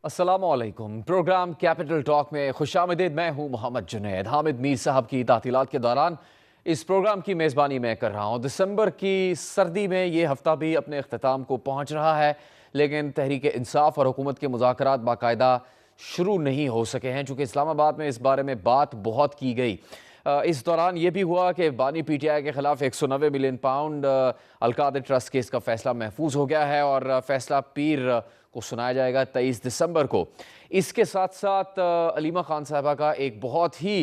अस्सलामुअलैकुम। Programme capital talk में खुशामदीद। मैं हूं मोहम्मद जुनैद। हामिद मीर साहब की तातीलात के दौरान इस प्रोग्राम की मेज़बानी मैं कर रहा हूं। दिसंबर की सर्दी में ये हफ्ता भी अपने अख्ताम को पहुंच रहा है, लेकिन तहरीक इंसाफ और हुकूमत के मुज़ाकरात बाकायदा शुरू नहीं हो सके हैं, चूँकि इस्लामाबाद में इस बारे में बात बहुत की गई। इस दौरान ये भी हुआ कि बानी PTI के खिलाफ 190 मिलियन पाउंड अलकाद ट्रस्ट केस का फैसला महफूज हो गया है और फैसला पीर को सुनाया जाएगा 23 दिसंबर को। इसके साथ साथ अलीमा खान साहबा का एक बहुत ही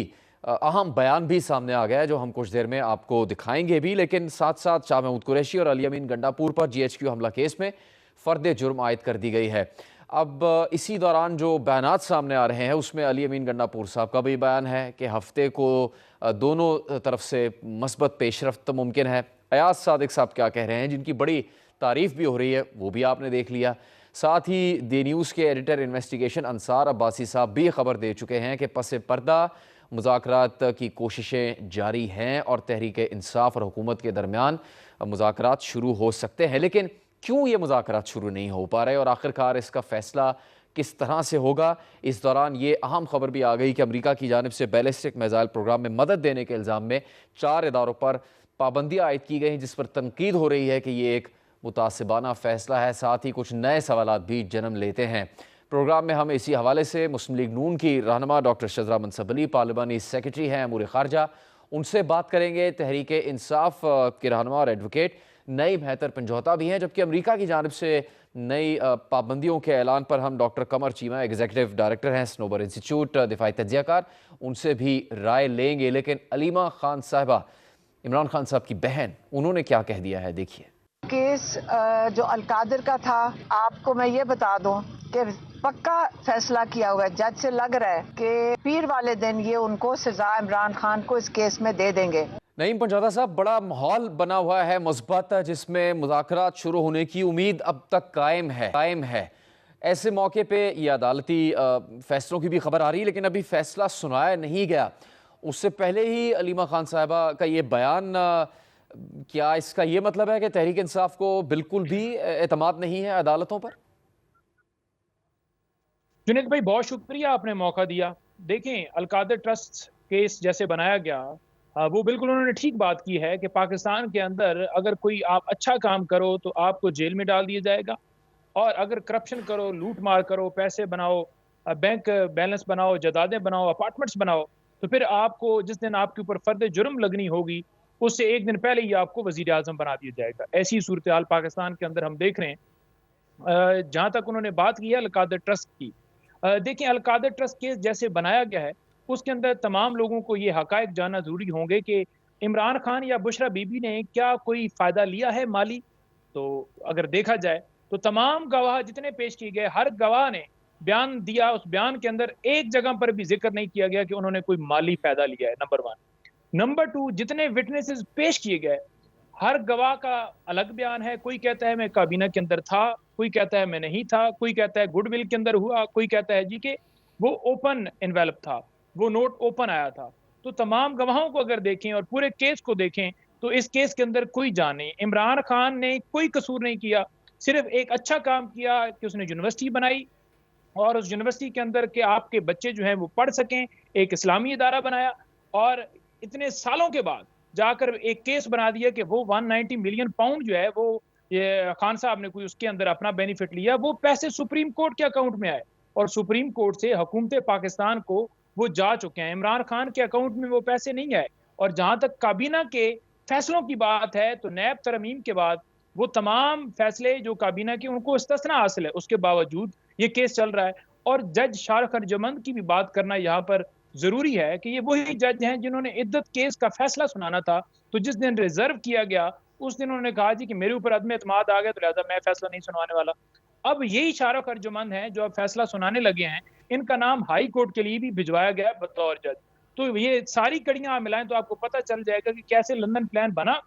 अहम बयान भी सामने आ गया है, जो हम कुछ देर में आपको दिखाएंगे भी। लेकिन साथ साथ शाह महमूद कुरैशी और अली अमीन गंडापुर पर GHQ हमला केस में फ़र्द जुर्म आयद कर दी गई है। अब इसी दौरान जो बयानात सामने आ रहे हैं, उसमें अली अमीन गंडापुर साहब का भी बयान है कि हफ्ते को दोनों तरफ से मस्बत पेशरफ्त मुमकिन है। अयाज सादिक साहब क्या कह रहे हैं, जिनकी बड़ी तारीफ़ भी हो रही है, वो भी आपने देख लिया। साथ ही दी न्यूज़ के एडिटर इन्वेस्टिगेशन अंसार अब्बासी साहब भी खबर दे चुके हैं कि पस पर्दा मुज़ाकरात की कोशिशें जारी हैं और तहरीक इंसाफ और हुकूमत के दरमियान मुज़ाकरात शुरू हो सकते हैं। लेकिन क्यों ये मुज़ाकरात शुरू नहीं हो पा रहे और आखिरकार इसका फ़ैसला किस तरह से होगा? इस दौरान ये अहम खबर भी आ गई कि अमेरिका की जानिब से बैलिस्टिक मिसाइल प्रोग्राम में मदद देने के इल्ज़ाम में 4 इदारों पर पाबंदियाँ आयद की गई हैं, जिस पर तनकीद हो रही है कि ये एक मुतासिबाना फ़ैसला है। साथ ही कुछ नए सवालात भी जन्म लेते हैं। प्रोग्राम में हम इसी हवाले से मुस्लिम लीग नून की रहनुमा डॉक्टर शजरा मनसब अली, पार्लिमानी सेक्रेटरी हैं अमूर ख़ारजा, उनसे बात करेंगे। तहरीक इंसाफ के रहनुमा और एडवोकेट नईम हैदर पंजौता भी हैं, जबकि अमेरिका की जानिब से नई पाबंदियों के ऐलान पर हम डॉक्टर कमर चीमा, एग्जीक्यूटिव डायरेक्टर हैं स्नोबर इंस्टीट्यूट, दिफाई तज्जियाकार, उनसे भी राय लेंगे। लेकिन अलीमा खान साहबा, इमरान खान साहब की बहन, उन्होंने क्या कह दिया है, देखिए। केस जो अलकादिर का था, आपको मैं ये बता दूं कि पक्का फैसला किया हुआ है। जज से लग रहा है कि पीर वाले दिन ये उनको सजा इमरान खान को इस केस में दे देंगे। नईम पंजौता साहब, बड़ा माहौल बना हुआ है मुस्बत, जिसमें मुज़ाकरात शुरू होने की उम्मीद अब तक कायम है। ऐसे मौके पे ये अदालती फैसलों की भी खबर आ रही है, लेकिन अभी फैसला सुनाया नहीं गया। उससे पहले ही अलीमा खान साहबा का ये बयान, क्या इसका ये मतलब है कि तहरीक इंसाफ को बिल्कुल भी एतमाद नहीं है अदालतों पर? जुनेद भाई, बहुत शुक्रिया, आपने मौका दिया। देखें, अलकादर ट्रस्ट केस जैसे बनाया गया, वो बिल्कुल उन्होंने ठीक बात की है कि पाकिस्तान के अंदर अगर कोई आप अच्छा काम करो तो आपको जेल में डाल दिया जाएगा, और अगर करप्शन करो, लूट मार करो, पैसे बनाओ, बैंक बैलेंस बनाओ, जदादें बनाओ, अपार्टमेंट्स बनाओ, तो फिर आपको जिस दिन आपके ऊपर फर्द जुर्म लगनी होगी, उससे एक दिन पहले ही आपको वजीर आजम बना दिया जाएगा। ऐसी सूरत हाल पाकिस्तान के अंदर हम देख रहे हैं। जहाँ तक उन्होंने बात की है अलकादर ट्रस्ट की, देखिए, अलकादर ट्रस्ट केस जैसे बनाया गया है, उसके अंदर तमाम लोगों को ये हकायक जानना जरूरी होंगे कि इमरान खान या बुशरा बीबी ने क्या कोई फायदा लिया है माली। तो अगर देखा जाए तो तमाम गवाह जितने पेश किए गए, हर गवाह ने बयान दिया, उस बयान के अंदर एक जगह पर भी जिक्र नहीं किया गया कि उन्होंने कोई माली फायदा लिया है। नंबर 1। नंबर 2, जितने विटनेसेस पेश किए गए, हर गवाह का अलग बयान है। कोई कहता है मैं काबीना के अंदर था, कोई कहता है मैं नहीं था, कोई कहता है गुडविल के अंदर हुआ, कोई कहता है जी कि वो ओपन एनवेलप था, वो नोट ओपन आया था। तो तमाम गवाहों को अगर देखें और पूरे केस को देखें तो इस केस के अंदर कोई जान नहीं। इमरान खान ने कोई कसूर नहीं किया, सिर्फ एक अच्छा काम किया कि उसने यूनिवर्सिटी बनाई और उस यूनिवर्सिटी के अंदर के आपके बच्चे जो हैं वो पढ़ सकें, एक इस्लामी इदारा बनाया, और इतने सालों के बाद जाकर एक केस बना दिया कि वो 190 मिलियन पाउंड जो है वो ये खान साहब ने कोई उसके अंदर अपना बेनिफिट लिया, वो पैसे सुप्रीम कोर्ट के अकाउंट में आए और सुप्रीम कोर्ट से हुकूमत पाकिस्तान को वो जा चुके हैं। इमरान खान के अकाउंट में वो पैसे नहीं आए। और जहां तक काबीना के फैसलों की बात है तो नैब तरमीम के बाद वो तमाम फैसले जो काबीना के उनको इस्तिस्ना हासिल है, उसके बावजूद ये केस चल रहा है। और जज शारख अर्जुमंद की भी बात करना यहाँ पर जरूरी है कि ये वही जज हैं जिन्होंने इद्दत केस का फैसला सुनाना था। तो जिस दिन रिजर्व किया गया उस दिन उन्होंने कहा जी कि मेरे ऊपर अदम एतमाद आ गया, तो लिहाजा मैं फैसला नहीं सुनाने वाला। अब यही शारख अर्जुमंद हैं जो अब फैसला सुनाने लगे हैं, इनका नाम हाई कोर्ट के लिए भी भिजवाया गया बतौर जज। तो ये सारी कड़ियां आप मिलाएं तो आपको पता चल जाएगा कि कैसे लंदन प्लान बना,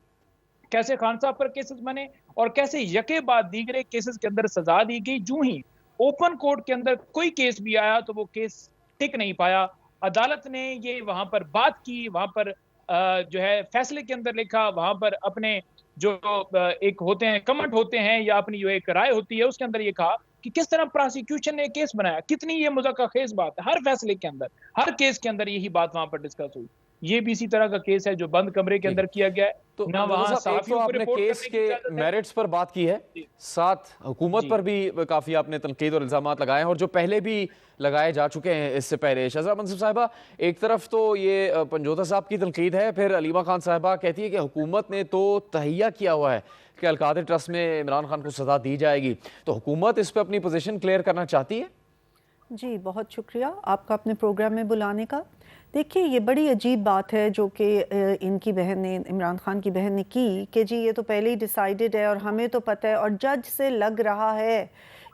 कैसे खान साहब पर केसेस बने और कैसे यके बाद दीगरे केसेस के अंदर सजा दी गई। जूं ही ओपन कोर्ट के अंदर कोई केस भी आया तो वो केस टिक नहीं पाया। अदालत ने ये वहां पर बात की, वहां पर जो है फैसले के अंदर लिखा, वहां पर अपने जो एक होते हैं कमेंट होते हैं या अपनी जो एक राय होती है उसके अंदर ये कहा कि किस तरह प्रोसिक्यूशन ने केस बनाया, कितनी ये मुज़क्कर-खेज़ बात है। हर फैसले के अंदर, हर केस के अंदर यही बात वहां पर डिस्कस हुई। ये भी इसी तरह का केस है जो बंद कमरे के जी। अंदर किया गया है, तो ना रज़ा वहां साहब, एक तो सहाफ़ियों को आपने रिपोर्ट केस करने की के इजाज़त है। मेरिट्स पर बात की है, जी, साथ हुकूमत जी, पर भी काफ़ी आपने तनकीद और इल्ज़ामात लगाए हैं और जो पहले भी लगाए जा चुके हैं इससे पहले। शहज़ाद मंसूर साहिबा, एक तरफ तो ये पंजोता साहब की तनकीद है, फिर अलीमा खान साहिबा कहती है कि हुकूमत ने तो तहैया किया हुआ है कि अलकादिर ट्रस्ट में इमरान खान को सज़ा दी जाएगी, तो हुकूमत इस पर अपनी पोजीशन क्लियर करना चाहती है? जी, बहुत शुक्रिया आपका अपने प्रोग्राम में बुलाने का। देखिए, ये बड़ी अजीब बात है जो कि इनकी बहन ने, इमरान खान की बहन ने की कि जी ये तो पहले ही डिसाइडेड है और हमें तो पता है और जज से लग रहा है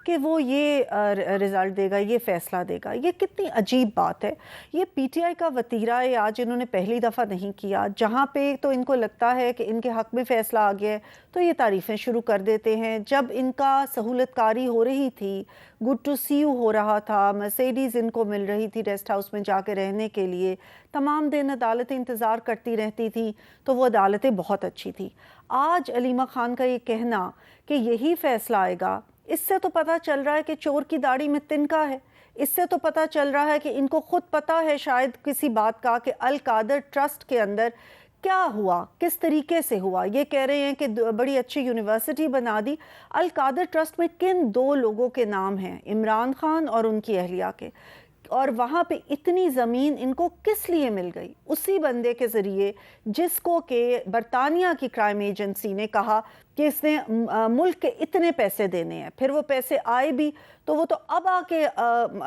कि वो ये रिज़ल्ट देगा, ये फ़ैसला देगा। ये कितनी अजीब बात है। ये पीटीआई का वतीरा है, आज इन्होंने पहली दफ़ा नहीं किया। जहाँ पे तो इनको लगता है कि इनके हक़ में फ़ैसला आ गया है, तो ये तारीफ़ें शुरू कर देते हैं। जब इनका सहूलतकारी हो रही थी, गुड टू सी यू हो रहा था, मर्सिडीज़ इनको मिल रही थी रेस्ट हाउस में जाके रहने के लिए, तमाम दिन अदालतें इंतज़ार करती रहती थी, तो वो अदालतें बहुत अच्छी थी। आज अलीमा खान का ये कहना कि यही फ़ैसला आएगा, इससे तो पता चल रहा है कि चोर की दाढ़ी में तिनका है। इससे तो पता चल रहा है कि इनको खुद पता है शायद किसी बात का कि अल कादर ट्रस्ट के अंदर क्या हुआ, किस तरीके से हुआ। ये कह रहे हैं कि बड़ी अच्छी यूनिवर्सिटी बना दी। अल कादर ट्रस्ट में किन दो लोगों के नाम हैं, इमरान खान और उनकी अहलिया के, और वहाँ पे इतनी ज़मीन इनको किस लिए मिल गई? उसी बंदे के ज़रिए जिसको कि बरतानिया की क्राइम एजेंसी ने कहा कि इसने मुल्क के इतने पैसे देने हैं। फिर वो पैसे आए भी तो वो तो अब आके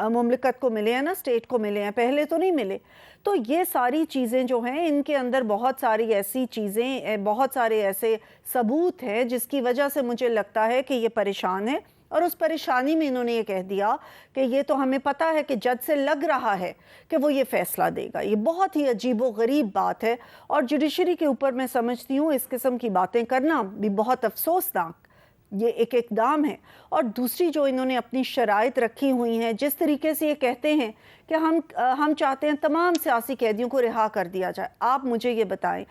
मुमलिकत को मिले हैं ना, स्टेट को मिले हैं, पहले तो नहीं मिले। तो ये सारी चीज़ें जो हैं, इनके अंदर बहुत सारी ऐसी चीज़ें, बहुत सारे ऐसे सबूत हैं जिसकी वजह से मुझे लगता है कि ये परेशान है। और उस परेशानी में इन्होंने ये कह दिया कि ये तो हमें पता है कि जज से लग रहा है कि वो ये फ़ैसला देगा। ये बहुत ही अजीबो-गरीब बात है और जुडिशरी के ऊपर मैं समझती हूँ इस किस्म की बातें करना भी बहुत अफसोसनाक ये एक इकदाम है। और दूसरी जो इन्होंने अपनी शराइत रखी हुई हैं, जिस तरीके से ये कहते हैं कि हम चाहते हैं तमाम सियासी कैदियों को रिहा कर दिया जाए। आप मुझे ये बताएं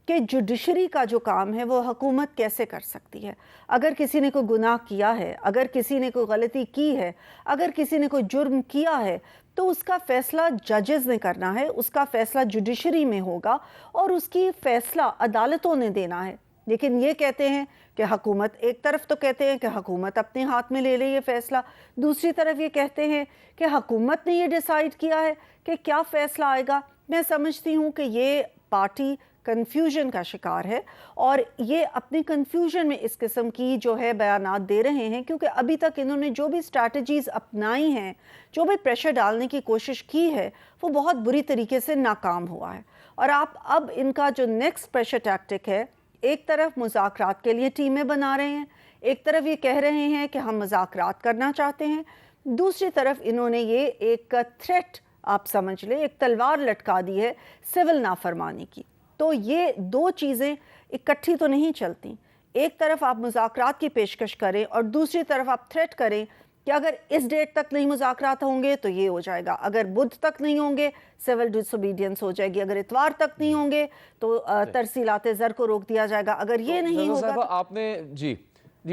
कि जुडिशरी का जो काम है वो हुकूमत कैसे कर सकती है? अगर किसी ने कोई गुनाह किया है, अगर किसी ने कोई गलती की है, अगर किसी ने कोई जुर्म किया है, तो उसका फ़ैसला जजेस ने करना है, उसका फ़ैसला जुडिशरी में होगा और उसकी फ़ैसला अदालतों ने देना है। लेकिन ये कहते हैं कि हुकूमत, एक तरफ तो कहते हैं कि हुकूमत अपने हाथ में ले ले ये फ़ैसला, दूसरी तरफ ये कहते हैं कि हुकूमत ने ये डिसाइड किया है कि क्या फ़ैसला आएगा। मैं समझती हूँ कि ये पार्टी कन्फ्यूजन का शिकार है और ये अपनी कन्फ्यूजन में इस किस्म की जो है बयानात दे रहे हैं, क्योंकि अभी तक इन्होंने जो भी स्ट्रैटेजीज़ अपनाई हैं, जो भी प्रेशर डालने की कोशिश की है, वो बहुत बुरी तरीके से नाकाम हुआ है। और आप अब इनका जो नेक्स्ट प्रेशर टैक्टिक है, एक तरफ मुज़ाकरात के लिए टीमें बना रहे हैं, एक तरफ ये कह रहे हैं कि हम मुज़ाकरात करना चाहते हैं, दूसरी तरफ इन्होंने ये एक थ्रेट, आप समझ लें, एक तलवार लटका दी है सिविल नाफरमानी की। तो ये दो चीज़ें इकट्ठी तो नहीं चलती। एक तरफ आप मुज़ाकरात की पेशकश करें और दूसरी तरफ आप थ्रेट करें कि अगर इस डेट तक नहीं मुज़ाकरात होंगे तो ये हो जाएगा, अगर बुध तक नहीं होंगे सिविल डिसोबीडियंस हो जाएगी, अगर इतवार तक नहीं होंगे तो तरसीलाते ज़र को रोक दिया जाएगा, अगर ये तो नहीं होगा। आपने जी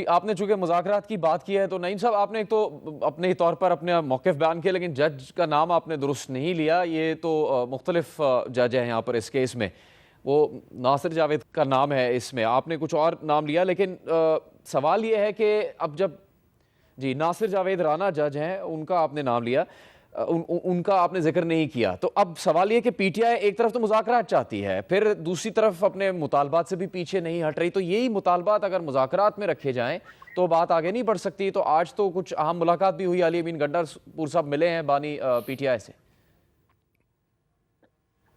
आपने चूंकि मुज़ाकरात की बात की है, तो नईम साहब आपने एक तो अपने ही तौर पर अपने मौक़िफ़ बयान किया, लेकिन जज का नाम आपने दुरुस्त नहीं लिया। ये तो मुख्तलिफ जज हैं यहाँ पर इस केस में, वो नासिर जावेद का नाम है, इसमें आपने कुछ और नाम लिया। लेकिन सवाल ये है कि अब जब जी नासिर जावेद राना जज हैं, उनका आपने नाम लिया, उनका आपने जिक्र नहीं किया, तो अब सवाल ये कि पीटीआई एक तरफ तो मुज़ाकरात चाहती है, फिर दूसरी तरफ अपने मुतालबात से भी पीछे नहीं हट रही। तो यही मुतालबात अगर मुज़ाकरात में रखे जाएं तो बात आगे नहीं बढ़ सकती। तो आज तो कुछ अहम मुलाकात भी हुई, अली अमीन गंडापुर साहब मिले हैं बानी पीटीआई से।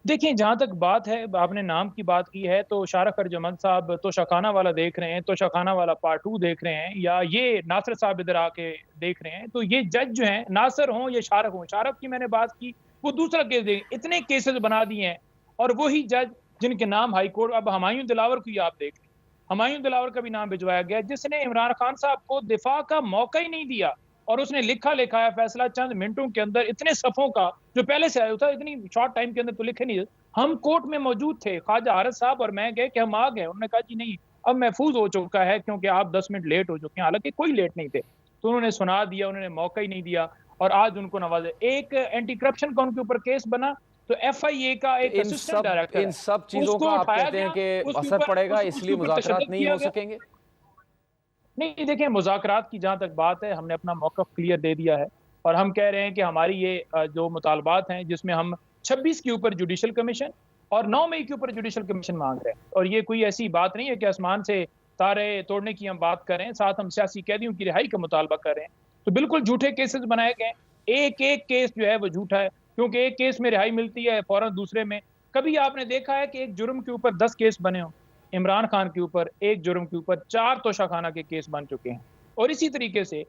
देखिए, जहाँ तक बात है, आपने नाम की बात की है, तो शारफ अर्जुमंद साहब तो शाखाना वाला देख रहे हैं, तो शाखाना वाला पार्ट 2 देख रहे हैं, या ये नासिर साहब इधर आके देख रहे हैं। तो ये जज जो हैं, नासिर हों या शारफ हों, शारफ की मैंने बात की, वो दूसरा केस देख, इतने केसेस बना दिए हैं। और वही जज जिनके नाम हाई कोर्ट, अब हुमायूं दिलावर को ही आप देख लें, हुमायूं दिलावर का भी नाम भिजवाया गया, जिसने इमरान खान साहब को दिफा का मौका ही नहीं दिया और उसने लिखा लिखाया फैसला चंद मिनटों के अंदर, इतने सफ़ों का, जो पहले से आया था, इतनी शॉर्ट टाइम के अंदर तो लिखे नहीं। हम कोर्ट में मौजूद थे, ख्वाजा हारिस साहब और मैं गए कि हम आ गए, उन्होंने कहा जी नहीं, अब महफूज हो चुका है क्योंकि आप 10 मिनट लेट हो चुके हैं, हालांकि कोई लेट नहीं थे। तो उन्होंने सुना दिया, उन्होंने मौका ही नहीं दिया और आज उनको नवाजा। एक एंटी करप्शन का उनके ऊपर केस बना तो FIA का एक असिस्टेंट डायरेक्टर इन सब चीजों उसको का आप उठाया कहते हैं गया, कि उसके असर ऊपर पड़ेगा, उसके इसलिए ऊपर मुज़ाकरात तशद्दुद नहीं किया हो गया। सकेंगे? नहीं देखिए, मुज़ाकरात की जहाँ तक बात है, हमने अपना मौक़िफ़ क्लियर दे दिया है और हम कह रहे हैं कि हमारी ये जो मुतालबात हैं, जिसमें हम 26 के ऊपर जुडिशल कमीशन और 9 मई के ऊपर जुडिशल कमीशन मांग रहे हैं। और ये कोई ऐसी बात नहीं है कि आसमान से तारे तोड़ने की हम बात कर रहे हैं, साथ हम सियासी कैदियों की रिहाई का मुतालबा कर रहे हैं। तो बिल्कुल झूठे केसेस बनाए गए हैं। एक-एक केस जो है वो झूठा है, क्योंकि एक केस में रिहाई मिलती है, फ़ौरन दूसरे में। कभी आपने देखा है कि एक जुर्म के ऊपर 10 केस बने हों? इमरान खान के ऊपर एक जुर्म के ऊपर 4 तोशाखाना के केस बन चुके हैं। और इसी तरीके से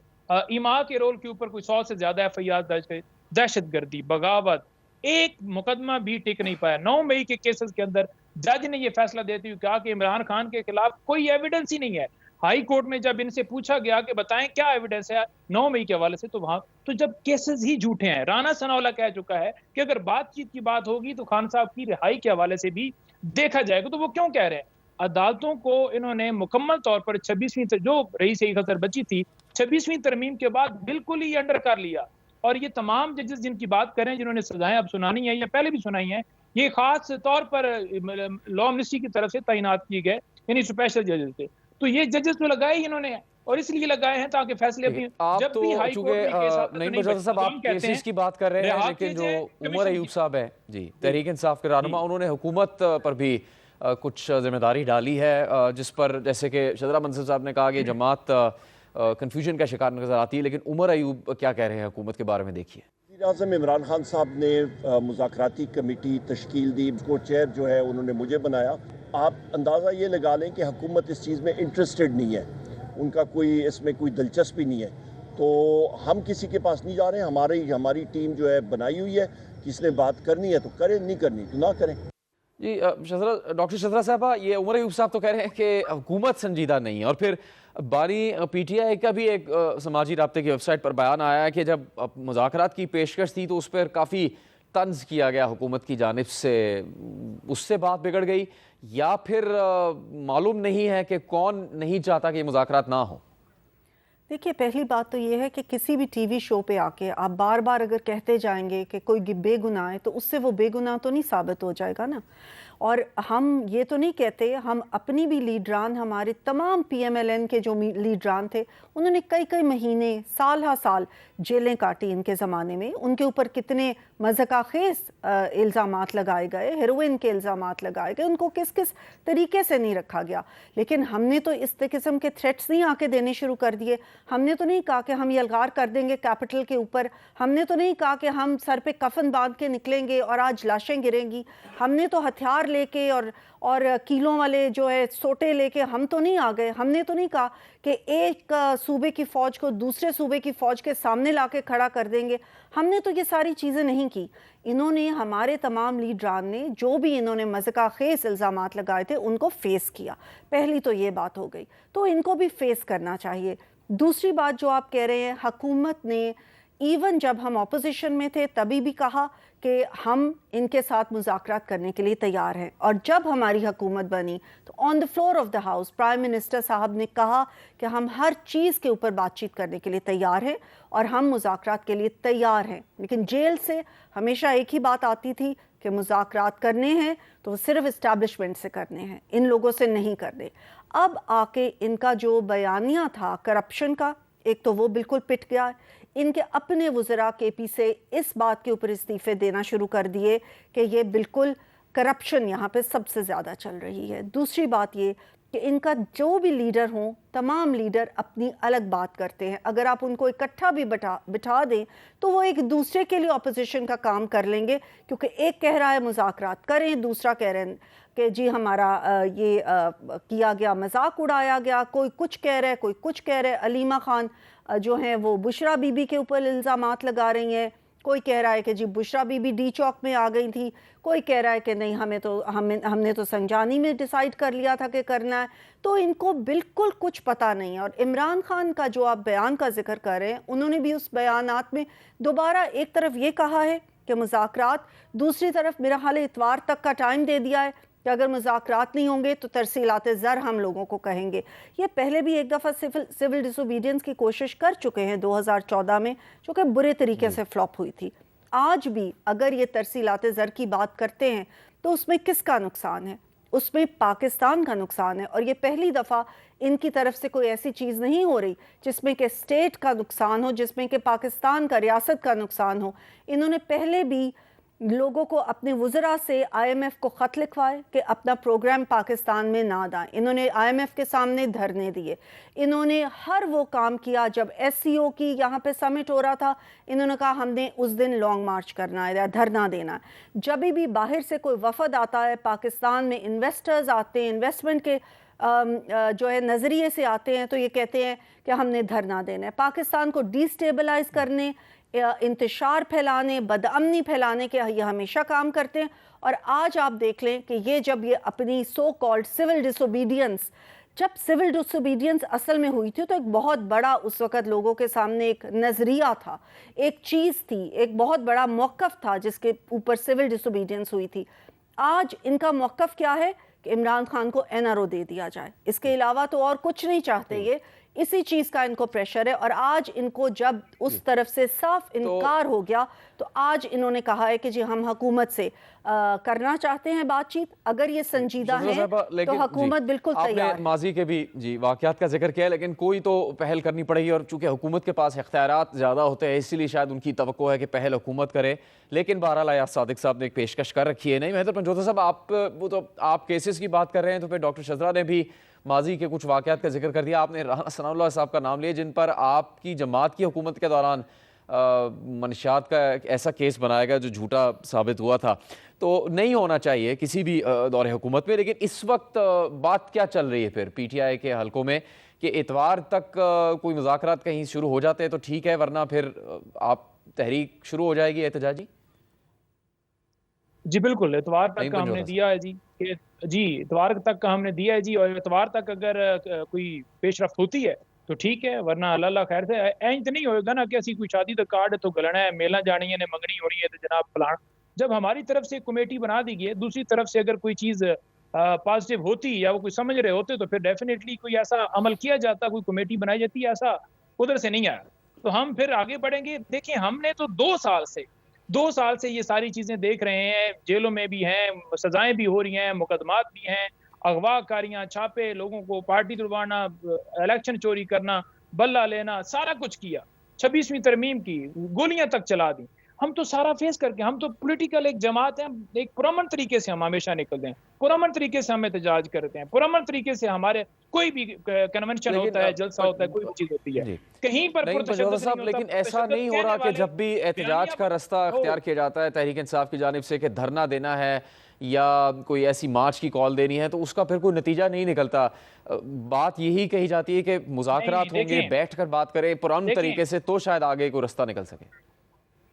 इमा के रोल के ऊपर कोई 100 से ज़्यादा FIR दर्ज है, दहशतगर्दी, बगावत, एक मुकदमा भी टिक नहीं पाया। 9 मई के केसेस के अंदर जज ने ये फैसला देते हुए कहा कि इमरान खान के खिलाफ कोई एविडेंस ही नहीं है। हाई कोर्ट में जब इनसे पूछा गया कि बताएं क्या एविडेंस है 9 मई के हवाले से, तो वहां तो जब केसेस ही झूठे हैं। राना सनाउल्लाह कह चुका है कि अगर बातचीत की बात होगी तो खान साहब की रिहाई के हवाले से भी देखा जाएगा। तो वो क्यों कह रहे हैं? अदालतों को इन्होंने मुकम्मल तौर पर 26वीं जो रईस खसर बची थी 26वीं तरमीम के बाद बिल्कुल ही अंडर कर लिया। और ये तमाम जजेस जिनकी बात करें, जिन्होंने सजाएं अब सुनानी है या पहले भी सुनाई हैं, ये खास तौर पर लॉ मिनिस्ट्री की तरफ से तैनात किए गए, यानी स्पेशल जजेस थे। तो ये जजेस तो लगाए ही इन्होंने और इसलिए लगाए हैं ताकि फैसले अपनी आप जब तो भी हाई कोर्ट में केस आता नहीं तो नहीं बजाज साहब, आप केसेस की बात कर रहे हैं, लेकिन जो उमर अयूब साहब है जी, तहरीक इंसाफ के रहनुमा, उन्होंने हुकूमत पर भी कुछ जिम्मेदारी डाली है, जिस पर जैसे कि शदरा मंसूर साहब ने कहा कि जमात कंफ्यूजन का शिकार नजर आती है, लेकिन उमर अयूब क्या कह रहे हैं हुकूमत के बारे में, देखिए। वज़ीर-ए-आज़म इमरान खान साहब ने मुज़ाकराती कमेटी तश्कील दी, उसको चेयर जो है उन्होंने मुझे बनाया। आप अंदाज़ा ये लगा लें कि हुकूमत इस चीज़ में इंटरेस्टेड नहीं है, उनका कोई इसमें कोई दिलचस्पी नहीं है। तो हम किसी के पास नहीं जा रहे हैं, हमारी टीम जो है बनाई हुई है, किसने बात करनी है तो करें, नहीं करनी तो ना करें। जी डॉक्टर शजरा साहबा, ये उमर अयूब साहब तो कह रहे हैं कि हुकूमत संजीदा नहीं है, और फिर बारी PTI का भी एक समाजी राब्ते की वेबसाइट पर बयान आया है कि जब मुज़ाकरात की पेशकश थी तो उस पर काफ़ी तंज किया गया हुकूमत की जानिब से, उससे बात बिगड़ गई, या फिर मालूम नहीं है कि कौन नहीं चाहता कि मुज़ाकरात ना हो। देखिए, पहली बात तो ये है कि किसी भी TV शो पे आके आप बार बार अगर कहते जाएंगे कि कोई बेगुनाह है, तो उससे वो बेगुनाह तो नहीं साबित हो जाएगा ना। और हम ये तो नहीं कहते, हम अपनी भी लीडरान, हमारे तमाम PMLN के जो लीडरान थे, उन्होंने कई कई महीने, साल हा साल जेलें काटी इनके ज़माने में। उनके ऊपर कितने मज़ाक़ाख़ेज़ इल्ज़ामात लगाए गए, हेरोइन के इल्ज़ामात लगाए गए, उनको किस किस तरीके से नहीं रखा गया। लेकिन हमने तो इस किस्म के थ्रेट्स नहीं आके देने शुरू कर दिए। हमने तो नहीं कहा कि हम यलगार कर देंगे कैपिटल के ऊपर। हमने तो नहीं कहा कि हम सर पे कफन बांध के निकलेंगे और आज लाशें गिरेंगी। हमने तो हथियार लेके और कीलों वाले जो है सोटे लेके हम तो नहीं आ गए। हमने तो नहीं कहा कि एक सूबे की फ़ौज को दूसरे सूबे की फ़ौज के सामने लाके खड़ा कर देंगे। हमने तो ये सारी चीज़ें नहीं की। इन्होंने, हमारे तमाम लीडरान ने जो भी इन्होंने मज़ाक़ाख़ेज़ इल्ज़ामात लगाए थे, उनको फेस किया। पहली तो ये बात हो गई, तो इनको भी फेस करना चाहिए। दूसरी बात जो आप कह रहे हैं, हुकूमत ने इवन जब हम ऑपोजिशन में थे तभी भी कहा कि हम इनके साथ मुज़ाकरात करने के लिए तैयार हैं, और जब हमारी हुकूमत बनी तो on the floor of the house prime minister साहब ने कहा कि हम हर चीज़ के ऊपर बातचीत करने के लिए तैयार हैं और हम मुज़ाकरात के लिए तैयार हैं। लेकिन जेल से हमेशा एक ही बात आती थी कि मुज़ाकरात करने हैं तो सिर्फ इस्टेब्लिशमेंट से करने हैं, इन लोगों से नहीं करने। अब आके इनका जो बयानिया था करप्शन का, एक तो वो बिल्कुल पिट गया। इनके अपने वज़रा KP से इस बात के ऊपर इस्तीफ़े देना शुरू कर दिए कि ये बिल्कुल करप्शन यहाँ पे सबसे ज़्यादा चल रही है। दूसरी बात ये कि इनका जो भी लीडर हों, तमाम लीडर अपनी अलग बात करते हैं। अगर आप उनको इकट्ठा भी बिठा दें तो वो एक दूसरे के लिए ऑपोजिशन का काम कर लेंगे, क्योंकि एक कह रहा है मुज़ाकरात करें, दूसरा कह रहे हैं कि जी हमारा ये किया गया, मजाक उड़ाया गया। कोई कुछ कह रहा है, कोई कुछ कह रहा है। अलीमा खान जो हैं वो बुशरा बीबी के ऊपर इल्ज़ामात लगा रही हैं। कोई कह रहा है कि जी बुशरा बीबी D चौक में आ गई थी, कोई कह रहा है कि नहीं हमने तो संजानी में डिसाइड कर लिया था कि करना है। तो इनको बिल्कुल कुछ पता नहीं है। और इमरान खान का जो आप बयान का जिक्र कर रहे हैं, उन्होंने भी उस बयानात में दोबारा एक तरफ ये कहा है कि मुज़ाकरात, दूसरी तरफ मेरा हाल इतवार तक का टाइम दे दिया है कि अगर मुज़ाकरात नहीं होंगे तो तरसीलात ज़र हम लोगों को कहेंगे। ये पहले भी एक दफ़ा सिविल डिसोबीडियंस की कोशिश कर चुके हैं 2014 में, जो कि बुरे तरीके से फ्लॉप हुई थी। आज भी अगर ये तरसीलात ज़र की बात करते हैं तो उसमें किसका नुकसान है? उसमें पाकिस्तान का नुकसान है। और ये पहली दफ़ा इनकी तरफ से कोई ऐसी चीज़ नहीं हो रही जिसमें कि स्टेट का नुकसान हो, जिसमें कि पाकिस्तान का, रियासत का नुकसान हो। इन्होंने पहले भी लोगों को, अपने वुज़रा से IMF को ख़त लिखवाए कि अपना प्रोग्राम पाकिस्तान में ना दाएं। इन्होंने IMF के सामने धरने दिए। इन्होंने हर वो काम किया। जब SCO की यहाँ पे समिट हो रहा था, इन्होंने कहा हमने उस दिन लॉन्ग मार्च करना है या धरना देना है। जब भी बाहर से कोई वफद आता है, पाकिस्तान में इन्वेस्टर्स आते हैं, इन्वेस्टमेंट के जो है नज़रिए से आते हैं, तो ये कहते हैं कि हमने धरना देना है। पाकिस्तान को डिस्टेबलाइज करने, इंतशार फैलाने, बदअमनी फैलाने के ये हमेशा काम करते हैं। और आज आप देख लें कि ये जब ये अपनी सो कॉल्ड सिविल डिसोबीडियंस, जब सिविल डिसोबीडियंस असल में हुई थी तो एक बहुत बड़ा उस वक़्त लोगों के सामने एक नज़रिया था, एक चीज़ थी, एक बहुत बड़ा मौक़िफ़ था जिसके ऊपर सिविल डिसोबीडियंस हुई थी। आज इनका मौक़िफ़ क्या है कि इमरान खान को NRO दे दिया जाए। इसके अलावा तो और कुछ नहीं चाहते ये। इसी चीज़ का इनको प्रेशर है। और आज इनको जब उस तरफ से साफ इनकार हो गया तो आज इन्होंने कहा है कि जी हम हुकूमत से करना चाहते हैं बातचीत। अगर ये संजीदा है तो हुकूमत बिल्कुल तैयार है। माजी के भी जी वाक़यात का जिक्र किया है, लेकिन कोई तो पहल करनी पड़ेगी। और चूंकि हुकूमत के पास इख्तियारात ज़्यादा होते हैं, इसीलिए शायद उनकी तवक्को है कि पहल हुकूमत करे। लेकिन बहरहाल आयाज सादिक साहब ने एक पेशकश कर रखी है। नहीं महतर पंजोता साहब, आप केसेस की बात कर रहे हैं, तो फिर डॉक्टर शजरा ने भी माजी के कुछ वाक़यात का जिक्र कर दिया। आपने राना सनाउल्लाह साहब का नाम लिया, जिन पर आपकी जमात की हुकूमत के दौरान मनशियात का एक ऐसा केस बनाया गया जो झूठा साबित हुआ था। तो नहीं होना चाहिए किसी भी दौरे हुकूमत में। लेकिन इस वक्त बात क्या चल रही है फिर PTI के हलकों में कि इतवार तक कोई मुज़ाकरात कहीं शुरू हो जाते हैं तो ठीक है, वरना फिर आप तहरीक शुरू हो जाएगी एहतजाजी? जी बिल्कुल, इतवार तक का हमने दिया है जी इतवार तक का हमने दिया है जी। और इतवार तक अगर कोई पेशरफ्त होती है तो ठीक है, वरना अल्लाह खैर से। इंज तो नहीं होगा ना कि असी कोई शादी का कार्ड तो गलना है, मेला जानी है, मंगनी होनी है तो जनाब फलान। जब हमारी तरफ से कमेटी बना दी गई है, दूसरी तरफ से अगर कोई चीज़ पॉजिटिव होती या वो कोई समझ रहे होते तो फिर डेफिनेटली कोई ऐसा अमल किया जाता, कोई कमेटी बनाई जाती है। ऐसा उधर से नहीं आया तो हम फिर आगे बढ़ेंगे। देखिए, हमने तो 2 साल से ये सारी चीज़ें देख रहे हैं। जेलों में भी हैं, सजाएं भी हो रही हैं, मुकदमात भी हैं, अगवाकारियाँ, छापे, लोगों को पार्टी तुड़वाना, इलेक्शन चोरी करना, बल्ला लेना, सारा कुछ किया। 26वीं तरमीम की, गोलियां तक चला दी। हम तो सारा फेस करके, हम तो पॉलिटिकल एक जमात है। एक पुरअमन तरीके से हम हमेशा निकलते हैं, पुरअमन तरीके से हम एहतजाज करते हैं, पुरअमन तरीके से हमारे कोई भी कन्वेंशन होता है, जलसा होता है, कोई भी चीज होती है, कहीं पर साहब। लेकिन ऐसा नहीं हो रहा कि जब भी एहतजाज का रास्ता अख्तियार किया जाता है तहरीक इंसाफ की जानिब से कि धरना देना है या कोई ऐसी मार्च की कॉल देनी है, तो उसका फिर कोई नतीजा नहीं निकलता। बात यही कही जाती है कि मुज़ाकरात होंगे, बैठकर बात करें पुराने तरीके से, तो शायद आगे कोई रास्ता निकल सके।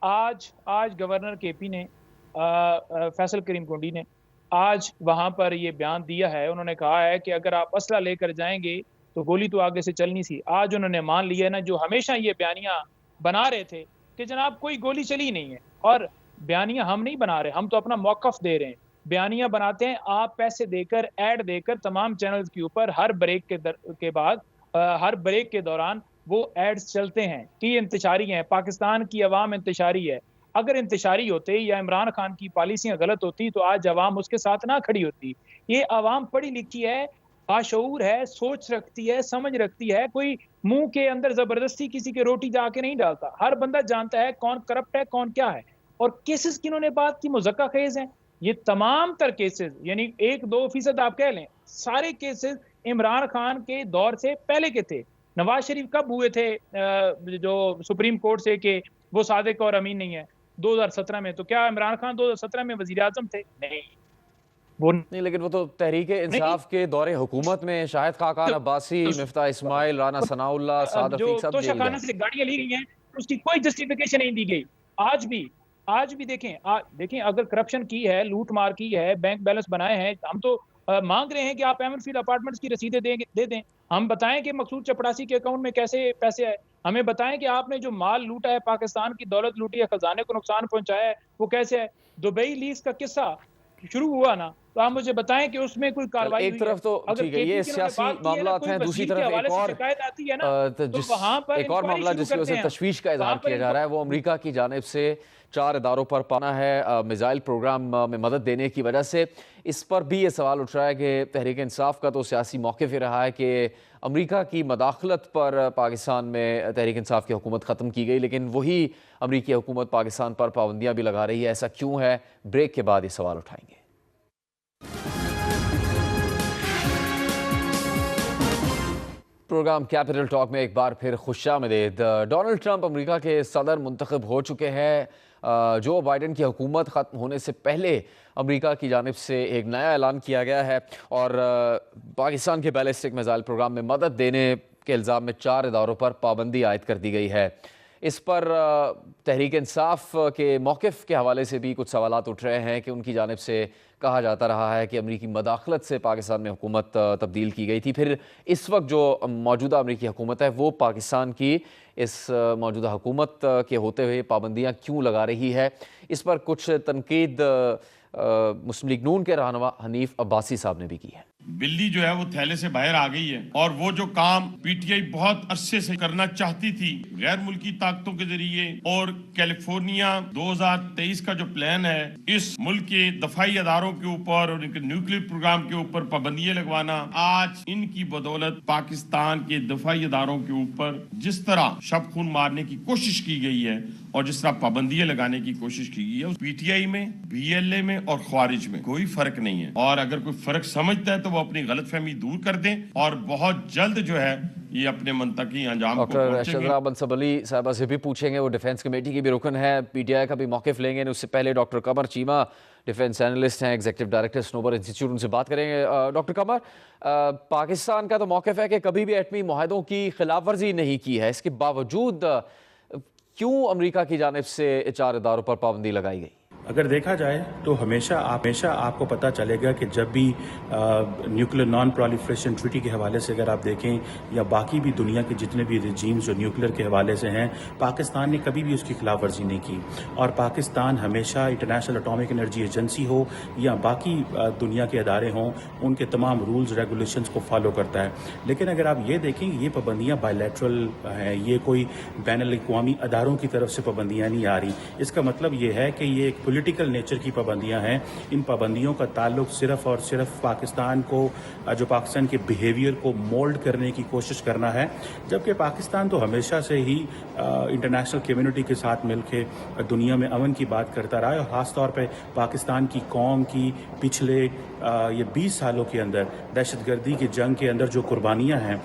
आज गवर्नर KP ने, फैसल करीम कुंडी ने आज वहां पर ये बयान दिया है। उन्होंने कहा है कि अगर आप असला लेकर जाएंगे तो गोली तो आगे से चलनी सी। आज उन्होंने मान लिया ना, जो हमेशा ये बयानियां बना रहे थे कि जनाब कोई गोली चली नहीं है। और बयानियां हम नहीं बना रहे, हम तो अपना मौक़िफ़ दे रहे हैं। बयानियां बनाते हैं आप पैसे देकर, ऐड देकर तमाम चैनल्स के ऊपर हर ब्रेक के बाद, हर ब्रेक के दौरान वो एड्स चलते हैं कि ये इंतशारी हैं, पाकिस्तान की अवाम इंतशारी है। अगर इंतशारी होते या इमरान खान की पॉलिसियां गलत होती तो आज अवाम उसके साथ ना खड़ी होती। ये अवाम पढ़ी लिखी है, बाशऊर है, सोच रखती है, समझ रखती है। कोई मुंह के अंदर जबरदस्ती किसी के रोटी जाके नहीं डालता। हर बंदा जानता है कौन करप्ट है, कौन क्या है। और केसेस की इन्होंने बात की, मुज़क्का खेज हैं ये तमाम तर केसेस, यानी 1-2% आप कह लें, सारे केसेस इमरान खान के दौर से पहले के थे। नवाज शरीफ कब हुए थे जो सुप्रीम कोर्ट से कि वो सादिक और अमीन नहीं है? 2017 में। तो क्या इमरान खान 2017 में वजीर आजम थे? नहीं, वो नहीं। लेकिन वो तो तहरीक इंसाफ के दौरे हुकूमत में शाहिद खाकान अब्बासी, मिफ्ता इस्माइल, राना सनाउल्लाह, साद रफीक सब जेल गए। से गाड़ियां ली गई हैं, उसकी कोई जस्टिफिकेशन नहीं दी गई। आज भी देखें अगर करप्शन की है, लूट मार की है, बैंक बैलेंस बनाए हैं, हम तो मांग रहे हैं कि आप एमनफील्ड अपार्टमेंट्स की रसीदें दे दें। हम बताएं कि मकसूद चपड़ासी के अकाउंट में कैसे पैसे आए। हमें बताएं कि आपने जो माल लूटा है, पाकिस्तान की दौलत लूटी है, खजाने को नुकसान पहुंचाया है, वो कैसे है। दुबई लीज का किस्सा शुरू हुआ ना, तो आप मुझे बताएं कि उसमें कोई कार्रवाई एक तरफ तो ठीक है, ये सियासी मामलात हैं, दूसरी तरफ एक और शिकायत आती है ना, तो वहां पर एक और मामला जिसकी वजह से तशवीश का इजहार किया जा रहा है वो अमेरिका की जानिब से 4 इदारों पर पाना है मिसाइल प्रोग्राम में मदद देने की वजह से। इस पर भी ये सवाल उठ रहा है कि तहरीक इंसाफ का तो सियासी मौक़िफ़ ही रहा है कि अमेरिका की मदाखलत पर पाकिस्तान में तहरीक इंसाफ की हुकूमत ख़त्म की गई, लेकिन वही अमेरिकी हुकूमत पाकिस्तान पर पाबंदियाँ भी लगा रही है। ऐसा क्यों है? ब्रेक के बाद ये सवाल उठाएंगे। प्रोग्राम कैपिटल टॉक में एक बार फिर खुशामदीद। डोनाल्ड ट्रंप अमेरिका के सदर मुंतखब हो चुके हैं। जो बाइडन की हुकूमत ख़त्म होने से पहले अमेरिका की जानिब से एक नया ऐलान किया गया है और पाकिस्तान के बैलिस्टिक मिसाइल प्रोग्राम में मदद देने के इल्ज़ाम में 4 इदारों पर पाबंदी आयद कर दी गई है। इस पर तहरीक इंसाफ के मौक़िफ़ के हवाले से भी कुछ सवालात उठ रहे हैं कि उनकी जानिब से कहा जाता रहा है कि अमेरिकी मदाखलत से पाकिस्तान में हुकूमत तब्दील की गई थी। फिर इस वक्त जो मौजूदा अमेरिकी हुकूमत है वो पाकिस्तान की इस मौजूदा हुकूमत के होते हुए पाबंदियाँ क्यों लगा रही है? इस पर कुछ तनकीद मुस्लिम लीग नून के रहनुमा हनीफ अब्बासी साहब ने भी की है। बिल्ली जो है वो थैले से बाहर आ गई है और वो जो काम पीटीआई बहुत अरसे से करना चाहती थी गैर मुल्की ताकतों के जरिए, और कैलिफोर्निया 2023 का जो प्लान है इस मुल्क के दफाई अदारों के ऊपर और इनके न्यूक्लियर प्रोग्राम के ऊपर पाबंदियां लगवाना, आज इनकी बदौलत पाकिस्तान के दफाई अदारों के ऊपर जिस तरह शब खून मारने की कोशिश की गई है और जिस तरह पाबंदियां लगाने की कोशिश की गई है, पीटीआई में, बीएलए में और ख्वारिज में कोई फर्क नहीं है। और अगर कोई फर्क समझता है तो वो अपनी गलतफहमी दूर कर दें और बहुत जल्द जो है ये अपने मंतकी अंजाम को डॉक्टर शजरा बंसब अली साहबा से भी पूछेंगे, वो डिफेंस कमेटी की भी रुकन है, पीटीआई का भी मौक़िफ़ लेंगे। उससे पहले डॉक्टर कमर चीमा डिफेंस एनालिस्ट हैं, एग्जीक्यूटिव डायरेक्टर स्नोबर इंस्टीट्यूट, उनसे बात करेंगे। डॉक्टर कमर, पाकिस्तान का तो मौक़िफ़ है कि कभी भी एटमी मुआहदों की खिलाफ वर्जी नहीं की है, इसके बावजूद क्यों अमेरिका की जानिब से 4 इदारों पर पाबंदी लगाई गई? अगर देखा जाए तो हमेशा आपको पता चलेगा कि जब भी न्यूक्लियर नॉन प्रोलिफरेशन ट्रीटी के हवाले से अगर आप देखें या बाकी भी दुनिया के जितने भी रिजीम्स जो न्यूक्लियर के हवाले से हैं, पाकिस्तान ने कभी भी उसकी खिलाफ वर्जी नहीं की और पाकिस्तान हमेशा इंटरनेशनल एटॉमिक एनर्जी एजेंसी हो या बाकी दुनिया के अदारे हों, उनके तमाम रूल्स रेगुलेशंस को फॉलो करता है। लेकिन अगर आप ये देखें, ये पाबंदियाँ बायलैटरल हैं, ये कोई बैनुल-अक़वामी अदारों की तरफ से पाबंदियाँ नहीं आ रही। इसका मतलब ये है कि ये एक पॉलिटिकल नेचर की पाबंदियां हैं। इन पाबंदियों का ताल्लुक सिर्फ और सिर्फ पाकिस्तान को, जो पाकिस्तान के बिहेवियर को मोल्ड करने की कोशिश करना है, जबकि पाकिस्तान तो हमेशा से ही इंटरनेशनल कम्युनिटी के साथ मिलकर दुनिया में अमन की बात करता रहा है और ख़ास तौर पे पाकिस्तान की कौम की पिछले ये 20 सालों के अंदर दहशतगर्दी की जंग के अंदर जो कुर्बानियाँ हैं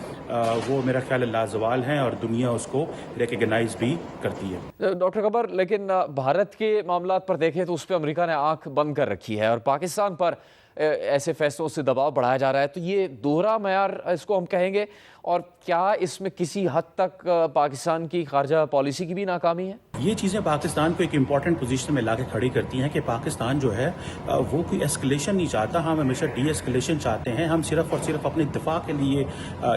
वो मेरा ख्याल है लाजवाल हैं और दुनिया उसको रिकग्नाइज भी करती है। डॉक्टर कबर, लेकिन भारत के मामलात पर देखें तो उस पर अमेरिका ने आंख बंद कर रखी है और पाकिस्तान पर ऐसे फैसलों से दबाव बढ़ाया जा रहा है, तो ये दोहरा मयार इसको हम कहेंगे, और क्या इसमें किसी हद तक पाकिस्तान की खारजा पॉलिसी की भी नाकामी है? ये चीज़ें पाकिस्तान को एक इम्पॉर्टेंट पोजीशन में लाके खड़ी करती हैं कि पाकिस्तान जो है वो कोई एस्केलेशन नहीं चाहता, हम हमेशा डी एस्केलेशन चाहते हैं। हम सिर्फ और सिर्फ अपने दिफा के लिए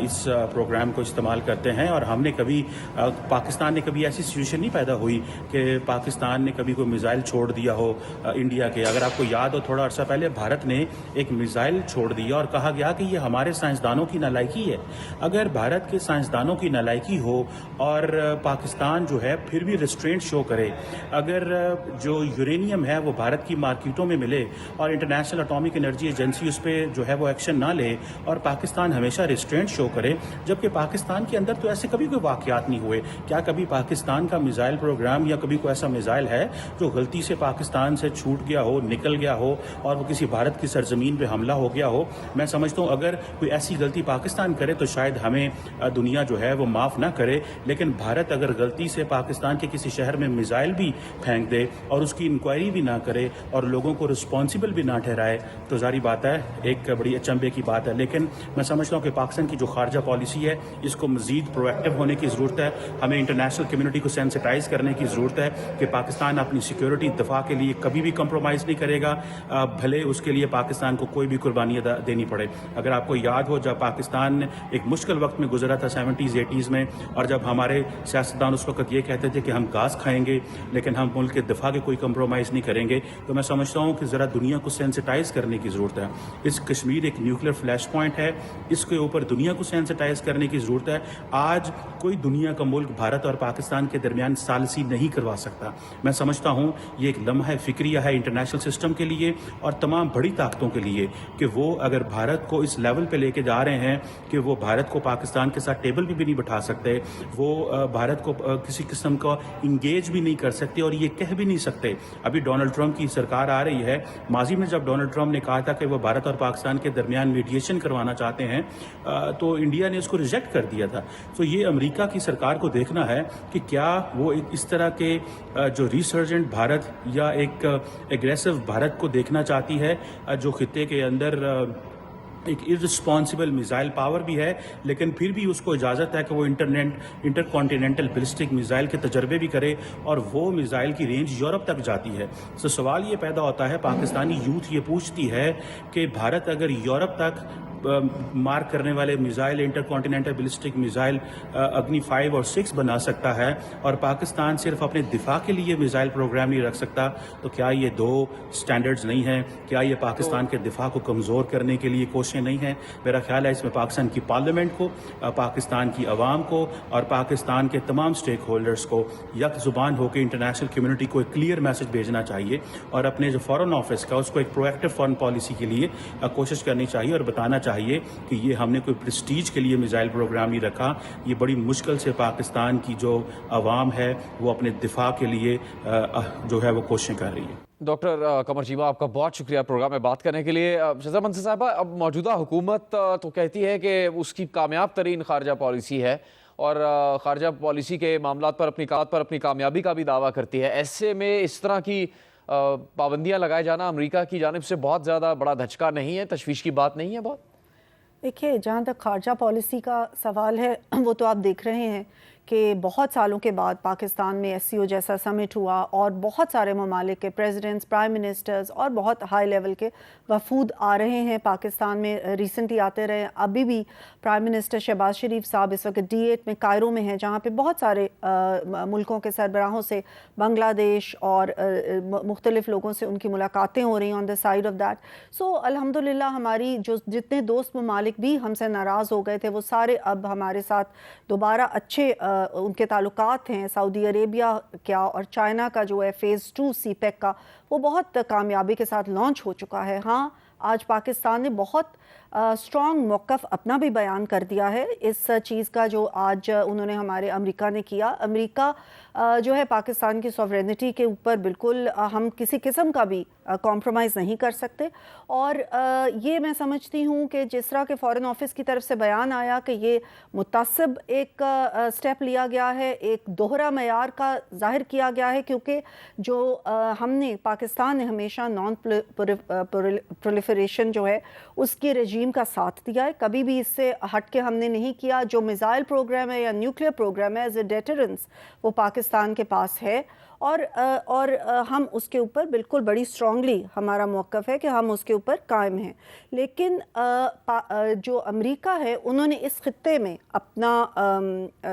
इस प्रोग्राम को इस्तेमाल करते हैं और हमने कभी पाकिस्तान ने कभी ऐसी सिचुएशन नहीं पैदा हुई कि पाकिस्तान ने कभी कोई मिसाइल छोड़ दिया हो इंडिया के। अगर आपको याद हो, थोड़ा अर्सा पहले भारत ने एक मिसाइल छोड़ दिया और कहा गया कि ये हमारे साइंसदानों की नालायकी है। अगर भारत के साइंसदानों की नालायकी हो और पाकिस्तान जो है फिर भी रिस्ट्रेंट शो करे, अगर जो यूरेनियम है वो भारत की मार्केटों में मिले और इंटरनेशनल एटॉमिक एनर्जी एजेंसी उस पर जो है वो एक्शन ना ले और पाकिस्तान हमेशा रिस्ट्रेंट शो करे, जबकि पाकिस्तान के अंदर तो ऐसे कभी कोई वाकयात नहीं हुए। क्या कभी पाकिस्तान का मिसाइल प्रोग्राम या कभी कोई ऐसा मिसाइल है जो गलती से पाकिस्तान से छूट गया हो, निकल गया हो और वो किसी भारत की सरजमीन पे हमला हो गया हो? मैं समझता हूँ अगर कोई ऐसी गलती पाकिस्तान करे तो शायद हमें दुनिया जो है वो माफ़ ना करे, लेकिन भारत अगर गलती से पाकिस्तान के किसी शहर में मिसाइल भी फेंक दे और उसकी इंक्वायरी भी ना करे और लोगों को रिस्पॉन्सिबल भी ना ठहराए तो जारी बात है एक बड़ी अचंभे की बात है। लेकिन मैं समझता हूँ कि पाकिस्तान की जो खारजा पॉलिसी है इसको मजीद प्रोएक्टिव होने की ज़रूरत है। हमें इंटरनेशनल कम्युनिटी को सेंसिटाइज करने की ज़रूरत है कि पाकिस्तान अपनी सिक्योरिटी दफा के लिए कभी भी कंप्रोमाइज़ नहीं करेगा, भले उसके लिए पाकिस्तान को कोई भी कुर्बानियाँ देनी पड़े। अगर आपको याद हो, जब पाकिस्तान एक मुश्किल मुश्किल वक्त में गुजरा था 70s 80s में, और जब हमारे सियासतदान उस वक्त ये कहते थे कि हम घास खाएंगे लेकिन हम मुल्क के दिफा के कोई कंप्रोमाइज़ नहीं करेंगे, तो मैं समझता हूँ कि ज़रा दुनिया को सेंसिटाइज करने की ज़रूरत है। इस कश्मीर एक न्यूक्लियर फ्लैश पॉइंट है, इसके ऊपर दुनिया को सेंसिटाइज करने की ज़रूरत है। आज कोई दुनिया का मुल्क भारत और पाकिस्तान के दरमियान सालसी नहीं करवा सकता। मैं समझता हूँ ये एक लम्हा फिक्रिया है इंटरनेशनल सिस्टम के लिए और तमाम बड़ी ताकतों के लिए कि वो अगर भारत को इस लेवल पे लेके जा रहे हैं कि वो भारत को पाकिस्तान के साथ टेबल पे भी नहीं बैठा सकते, वो भारत को किसी किस्म का इंगेज भी नहीं कर सकते और ये कह भी नहीं सकते। अभी डोनाल्ड ट्रंप की सरकार आ रही है, माजी में जब डोनाल्ड ट्रंप ने कहा था कि वो भारत और पाकिस्तान के दरमियान मीडिएशन करवाना चाहते हैं तो इंडिया ने उसको रिजेक्ट कर दिया था। तो ये अमेरिका की सरकार को देखना है कि क्या वो इस तरह के जो रिसर्जेंट भारत या एक एग्रेसिव भारत को देखना चाहती है जो खित्ते के अंदर एक इररिस्पॉन्सिबल मिसाइल पावर भी है, लेकिन फिर भी उसको इजाज़त है कि वो इंटरकॉन्टिनेंटल बैलिस्टिक मिसाइल के तजर्बे भी करे और वो मिसाइल की रेंज यूरोप तक जाती है। तो सवाल ये पैदा होता है, पाकिस्तानी यूथ ये पूछती है कि भारत अगर यूरोप तक मार करने वाले मिसाइल इंटरकॉन्टिनेंटल बैलिस्टिक मिसाइल अग्नि 5 और 6 बना सकता है और पाकिस्तान सिर्फ अपने दिफा के लिए मिसाइल प्रोग्राम नहीं रख सकता, तो क्या ये दो स्टैंडर्ड्स नहीं हैं? क्या ये पाकिस्तान के दिफा को कमज़ोर करने के लिए कोशिशें नहीं हैं? मेरा ख्याल है इसमें पाकिस्तान की पार्लियामेंट को, पाकिस्तान की अवाम को और पाकिस्तान के तमाम स्टेक होल्डर्स को यक ज़ुबान होकर इंटरनेशनल कम्युनिटी को एक क्लियर मैसेज भेजना चाहिए और अपने जो फॉरेन ऑफिस का उसको एक प्रोएक्टिव फॉरेन पॉलिसी के लिए कोशिश करनी चाहिए और बताना चाहिए कि ये हमने कोई प्रेस्टीज के लिए मिसाइल प्रोग्राम नहीं रखा, ये बड़ी मुश्किल से पाकिस्तान की जो अवाम है वो अपने दिफा के लिए जो है वो कोशिशें कर रही है। डॉक्टर कमर चीमा, आपका बहुत शुक्रिया प्रोग्राम में बात करने के लिए। शहज़ाद मंसूर साहबा, अब मौजूदा हुकूमत तो कहती है कि उसकी कामयाब तरीन खारजा पॉलिसी है और खारजा पॉलिसी के मामलात पर अपनी कामयाबी का भी दावा करती है। ऐसे में इस तरह की पाबंदियां लगाए जाना अमेरिका की जानिब से बहुत ज़्यादा बड़ा धचका नहीं है, तशवीश की बात नहीं है? बहुत देखिए, जहाँ तक खारजा पॉलिसी का सवाल है वो तो आप देख रहे हैं कि बहुत सालों के बाद पाकिस्तान में SCO जैसा समिट हुआ और बहुत सारे ममालिक के प्रेसिडेंट्स, प्राइम मिनिस्टर्स और बहुत हाई लेवल के वफूद आ रहे हैं पाकिस्तान में, रिसेंटली आते रहे। अभी भी प्राइम मिनिस्टर शहबाज शरीफ साहब इस वक्त D8 में कायरो में हैं, जहाँ पे बहुत सारे मुल्कों के सरबराहों से, बांग्लादेश और मुख्तलिफ लोगों से उनकी मुलाकातें हो रही हैं on the side of that. So अल्हम्दुलिल्लाह हमारी जो जितने दोस्त ममालिक भी हमसे नाराज़ हो गए थे वो सारे अब हमारे साथ दोबारा अच्छे उनके ताल्लुकात हैं। सऊदी अरेबिया क्या और चाइना का जो है फ़ेज़ 2 CPEC का वो बहुत कामयाबी के साथ लॉन्च हो चुका है। हाँ, आज पाकिस्तान ने बहुत स्ट्रॉन्ग मौक़िफ़ अपना भी बयान कर दिया है इस चीज़ का जो आज उन्होंने हमारे अमेरिका ने किया। अमेरिका जो है पाकिस्तान की सॉवरेनिटी के ऊपर बिल्कुल हम किसी किस्म का भी कॉम्प्रोमाइज़ नहीं कर सकते और ये मैं समझती हूँ कि जिस तरह के फ़ॉरेन ऑफिस की तरफ से बयान आया कि ये मुतासिब एक स्टेप लिया गया है, एक दोहरा मयार का ज़ाहिर किया गया है, क्योंकि जो हमने पाकिस्तान ने हमेशा नॉन प्रोलिफरेशन जो है उसकी रजीम का साथ दिया है, कभी भी इससे हट के हमने नहीं किया। जो मिसाइल प्रोग्राम है या न्यूक्लियर प्रोग्राम है एज ए डेटरेंस वो पाकिस्तान के पास है और हम उसके ऊपर बिल्कुल बड़ी स्ट्रांगली हमारा मौक़िफ़ है कि हम उसके ऊपर कायम हैं। लेकिन जो अमेरिका है उन्होंने इस खित्ते में अपना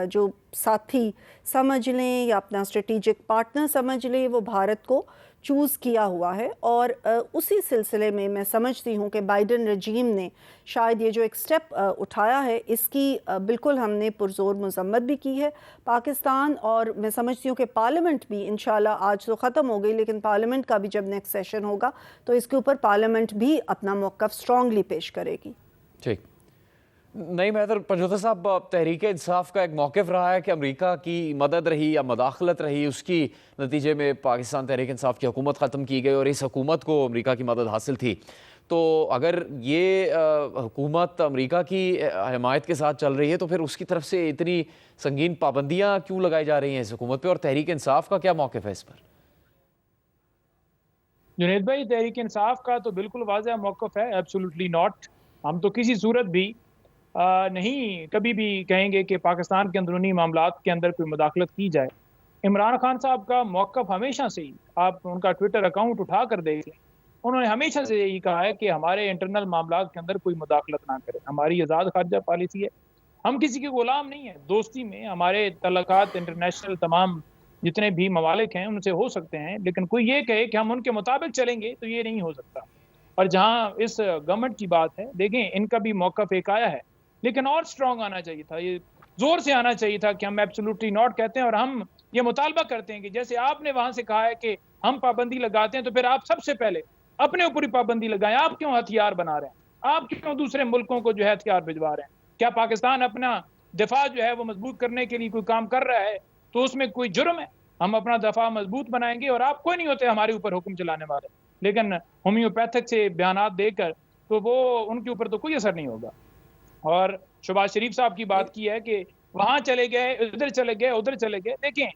जो साथी समझ लें या अपना स्ट्रेटेजिक पार्टनर समझ लें वो भारत को चूज़ किया हुआ है और उसी सिलसिले में मैं समझती हूँ कि बाइडन रजीम ने शायद ये जो एक स्टेप उठाया है इसकी बिल्कुल हमने पुरज़ोर मज़म्मत भी की है पाकिस्तान। और मैं समझती हूँ कि पार्लियामेंट भी इंशाल्लाह आज तो ख़त्म हो गई, लेकिन पार्लियामेंट का भी जब नेक्स्ट सेशन होगा तो इसके ऊपर पार्लियामेंट भी अपना मौक़िफ़ स्ट्रॉन्गली पेश करेगी। ठीक, नहीं मैदर पंजोता साहब, तहरीक इंसाफ का एक मौक़िफ़ रहा है कि अमेरिका की मदद रही या मदाखलत रही, उसकी नतीजे में पाकिस्तान तहरीक इंसाफ की हुकूमत ख़त्म की गई और इस हुकूमत को अमेरिका की मदद हासिल थी। तो अगर ये हुकूमत अमेरिका की हिमायत के साथ चल रही है तो फिर उसकी तरफ से इतनी संगीन पाबंदियाँ क्यों लगाई जा रही हैं इस हुकूमत पर, और तहरीक इंसाफ का क्या मौक़िफ़ है इस पर? जुनैद भाई, तहरीक इंसाफ का तो बिल्कुल वाज़ेह मौक़िफ़ है, एब्सोल्युटली नॉट। हम तो किसी सूरत भी नहीं कभी भी कहेंगे कि पाकिस्तान के अंदरूनी मामलात के अंदर कोई मुदाखलत की जाए। इमरान खान साहब का मौक़िफ़ हमेशा से ही, आप उनका ट्विटर अकाउंट उठा कर देख लें, उन्होंने हमेशा से यही कहा है कि हमारे इंटरनल मामलात के अंदर कोई मुदाखलत ना करे। हमारी आज़ाद खारजा पॉलिसी है, हम किसी के गुलाम नहीं है। दोस्ती में हमारे तल्लुकात इंटरनेशनल तमाम जितने भी ममालिक हैं उनसे हो सकते हैं, लेकिन कोई ये कहे कि हम उनके मुताबिक चलेंगे तो ये नहीं हो सकता। और जहाँ इस गवर्नमेंट की बात है, देखें इनका भी मौक़िफ़ एक आया है, लेकिन और स्ट्रॉन्ग आना चाहिए था। ये ज़ोर से आना चाहिए था कि हम एब्सोल्युटली नॉट कहते हैं और हम ये मुतालबा करते हैं कि जैसे आपने वहाँ से कहा है कि हम पाबंदी लगाते हैं, तो फिर आप सबसे पहले अपने ऊपर ही पाबंदी लगाएं। आप क्यों हथियार बना रहे हैं? आप क्यों दूसरे मुल्कों को जो है हथियार भिजवा रहे हैं? क्या पाकिस्तान अपना दिफा जो है वो मजबूत करने के लिए कोई काम कर रहा है तो उसमें कोई जुर्म है? हम अपना दफा मजबूत बनाएंगे और आप कोई नहीं होते हमारे ऊपर हुक्म चलाने वाले। लेकिन होम्योपैथिक से बयानात देकर तो वो उनके ऊपर तो कोई असर नहीं होगा। और शहबाज शरीफ साहब की बात की है कि वहां चले गए, इधर चले गए, उधर चले गए। देखें,